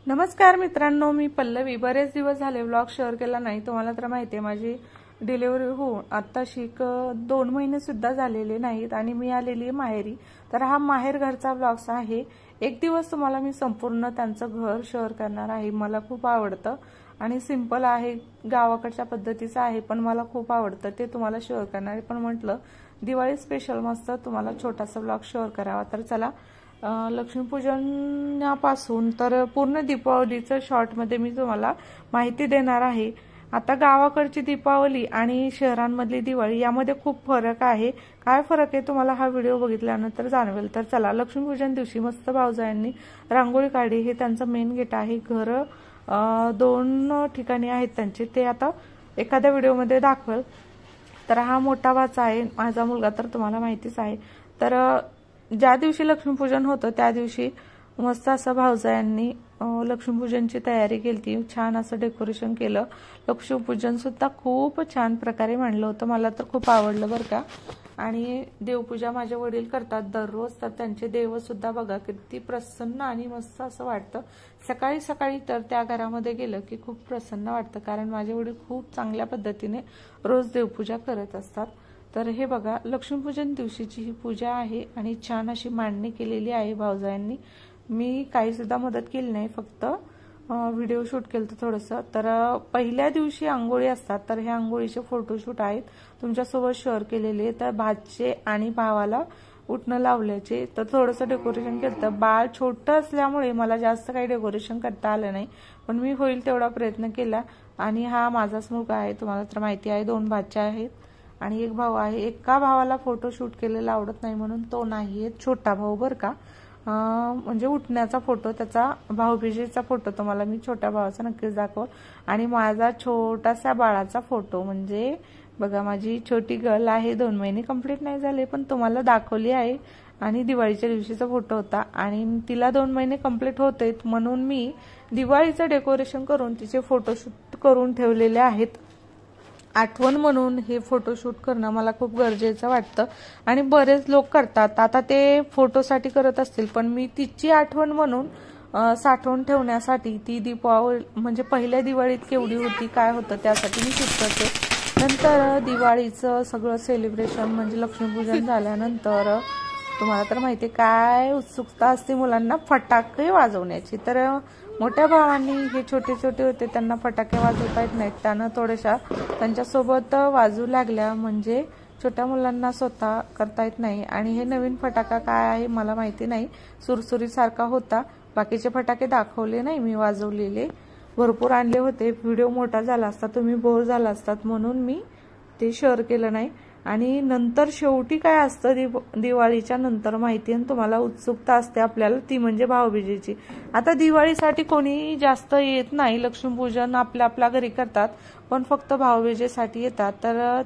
नमस्कार मित्रांनो, मी पल्लवी। बरेच दिवस झाले व्लॉग शेअर केला नाही। तुम्हाला तर माहिती आहे माझी डिलिव्हरी होऊन आत्ताशी 2 महिने सुद्धा झालेले नाहीत आणि मी आलेली आहे माहेरी। तर हा माहेर घरचा व्लॉग आहे। एक दिवस तुम्हाला मी संपूर्ण त्यांचं घर शेअर करणार आहे। मला खूप आवडतं आणि सिंपल आहे, गावाकडच्या पद्धतीचं आहे, पण मला खूप आवडतं ते तुम्हाला शेअर करणार आहे। पण म्हटलं दिवाळी स्पेशल मस्त तुम्हाला छोटासा व्लॉग शेअर करावा। तर चला, लक्ष्मीपूजनापासून तर पूर्ण दीपावलीचं शॉर्टमध्ये मी तुम्हाला माहिती देणार आहे। आता गावाकडची दीपावली आणि शहरांमधली दिवाळी यामध्ये खूप फरक आहे। काय फरक आहे तुम्हाला हा व्हिडिओ बघितल्यानंतर जाणवेल। तर चला, लक्ष्मीपूजन दिवशी मस्त भाऊजायांनी रांगोळी काढली। हे त्यांचं मेन गेट आहे। घर 2 ठिकाणी आहेत त्यांचे, ते आता एखाद्या व्हिडिओमध्ये दाखवेल। तर हा मोठा वाचा आहे, माझा मुलगा तर तुम्हाला माहितीच आहे। तर ज्या दिवशी लक्ष्मीपूजन होतं त्या दिवशी मस्त असं भाऊजायांनी लक्ष्मीपूजनची तयारी केली। छान असं डेकोरेशन केलं। लक्ष्मीपूजन सुद्धा खूप छान प्रकारे मांडलं होतं। मला तर खूप आवडलं बरं का। आणि देवपूजा माझे वडील करतात दररोज, तर त्यांचे देव सुद्धा बघा किती प्रसन्न आणि मस्त असं वाटतं। सकाळी सकाळी तर त्या घरामध्ये गेलं की खूप प्रसन्न वाटतं, कारण माझे वडील खूप चांगल्या पद्धतीने रोज देवपूजा करत असतात। तर हे बघा, लक्ष्मीपूजन दिवशीची ही पूजा आहे आणि छान अशी मांडणी केलेली आहे भाऊजायांनी। मी काही सुद्धा मदत केली नाही, फक्त व्हिडिओ शूट केलं थोडंसं। तर पहिल्या दिवशी आंघोळी असतात, तर हे आंघोळीचे फोटोशूट आहेत तुमच्यासोबत शेअर केलेले। तर भाचे आणि भावाला उठणं लावल्याचे, तर थोडंसं डेकोरेशन केलं। बाळ छोटं असल्यामुळे मला जास्त काही डेकोरेशन करता आलं नाही, पण मी होईल तेवढा प्रयत्न केला। आणि हा माझाच मुलगा आहे, तुम्हाला तर माहिती आहे। 2 भाचे आहेत आणि 1 भाऊ आहे। एका भावाला फोटो शूट केलेला आवडत नाही म्हणून तो नाहीये, छोटा भाऊ बरं का। म्हणजे उठण्याचा फोटो, त्याचा भाऊबीजेचा फोटो तुम्हाला मी छोट्या भावाचा नक्कीच दाखव। आणि माझा छोटासा बाळाचा फोटो, म्हणजे बघा माझी छोटी गर्ल आहे, 2 महिने कंप्लीट नाही झाले पण तुम्हाला दाखवली आहे। आणि दिवाळीच्या दिवशीचा फोटो होता आणि तिला 2 महिने कंप्लीट होते म्हणून मी दिवाळीचं डेकोरेशन करून तिचे फोटोशूट करून ठेवलेले आहेत। आठवण म्हणून हे फोटोशूट करणं मला खूप गरजेचं वाटतं आणि बरेच लोक करतात। आता ते फोटोसाठी करत असतील, पण मी तिची आठवण म्हणून साठवून ठेवण्यासाठी ती दीपावली म्हणजे पहिल्या दिवाळीत केवढी होती काय होतं त्यासाठी मी शूट करते। नंतर दिवाळीचं सगळं सेलिब्रेशन म्हणजे लक्ष्मीपूजन झाल्यानंतर तुम्हाला तर माहिती आहे काय उत्सुकता असते मुलांना फटाके वाजवण्याची। तर मोठ्या भावांनी हे छोटे छोटे होते, त्यांना फटाके वाजवता येत नाहीत, त्यानं थोड्याशा त्यांच्यासोबत वाजवू लागल्या, म्हणजे छोट्या मुलांना स्वतः करता येत नाही। आणि हे नवीन फटाका काय आहे मला माहिती नाही, सुरसुरी सारखा होता। बाकीचे फटाके दाखवले नाही मी वाजवलेले, भरपूर आणले होते। व्हिडिओ मोठा झाला असता, तुम्ही बोर झाला असतात म्हणून मी ते शेअर केलं नाही। आणि नंतर शेवटी काय असतं दिवाळीच्या नंतर माहिती आहे तुम्हाला, उत्सुकता असते आपल्याला, ती म्हणजे भाऊबीजेची। आता दिवाळीसाठी कोणी जास्त येत नाही, लक्ष्मीपूजन आपल्या आपल्या घरी करतात, पण फक्त भाऊबीजेसाठी येतात। तर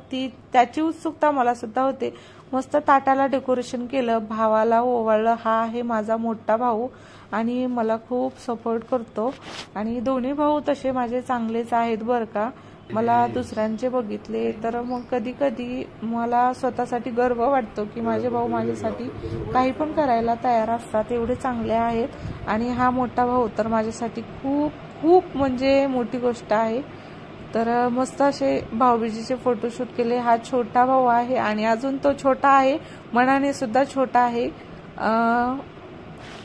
त्याची उत्सुकता मला सुद्धा होते। मस्त ताटाला डेकोरेशन केलं, भावाला ओवाळलं। हा आहे माझा मोठा भाऊ आणि मला खूप सपोर्ट करतो आणि दोन्ही भाऊ तसे माझे चांगलेच आहेत बरं का। मला दुसऱ्यांचे बघितले तर मग कधी कधी मला स्वतःसाठी गर्व वाटतो की माझे भाऊ माझ्यासाठी काही पण करायला तयार असतात, एवढे चांगले आहेत। आणि हा मोठा भाऊ तर माझ्यासाठी खूप खूप म्हणजे मोठी गोष्ट आहे। तर मस्त असे भाऊबीजेचे फोटोशूट केले। हा छोटा भाऊ आहे आणि अजून तो छोटा आहे, मनाने सुद्धा छोटा आहे।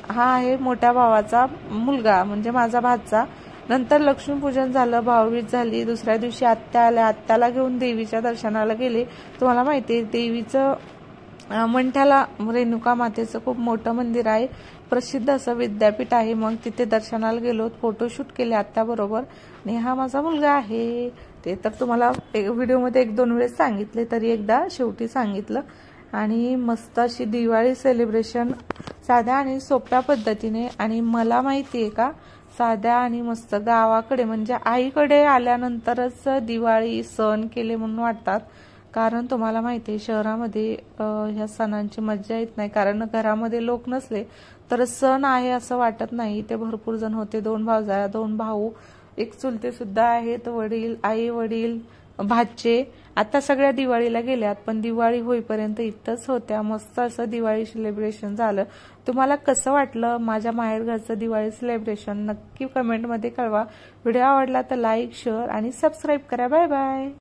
हा आहे मोठ्या भावाचा मुलगा, म्हणजे माझा भाचा। नंतर लक्ष्मीपूजन झालं, भाऊबीज झाली, दुसऱ्या दिवशी आत्या आल्या, आत्याला घेऊन देवीच्या दर्शनाला गेले। तुम्हाला माहिती आहे देवीचं मंठ्याला रेणुका मातेचं खूप मोठं मंदिर आहे, प्रसिद्ध असं विद्यापीठ आहे। मग तिथे दर्शनाला गेलो, फोटोशूट केले आत्याबरोबर। आणि हा माझा मुलगा आहे, ते तर तुम्हाला व्हिडिओमध्ये 1-2 वेळेस सांगितले, तरी एकदा शेवटी सांगितलं। आणि मस्त अशी दिवाळी सेलिब्रेशन साध्या आणि सोप्या पद्धतीने, आणि मला माहिती आहे का साध्या आणि मस्त गावाकडे म्हणजे आईकडे आल्यानंतरच दिवाळी सण केले म्हणून वाटतात। कारण तुम्हाला माहिती आहे शहरामध्ये ह्या सणांची मजा येत नाही, कारण घरामध्ये लोक नसले तर सण आहे असं वाटत नाही। ते भरपूर जण होते, 2 भावजाया, 2 भाऊ, 1 चुलते सुद्धा आहेत, वडील, आई वडील, भाचे आता सगळ्या दिवाळीला गेल्यात, पण दिवाळी होईपर्यंत इथंच होत्या. मस्त असं दिवाळी सेलिब्रेशन झालं. तुम्हाला कसं वाटलं माझ्या माहेरघरचं दिवाळी सेलिब्रेशन नक्की कमेंटमध्ये कळवा. व्हिडिओ आवडला तर लाईक, शेअर आणि सबस्क्राईब करा. Bye bye.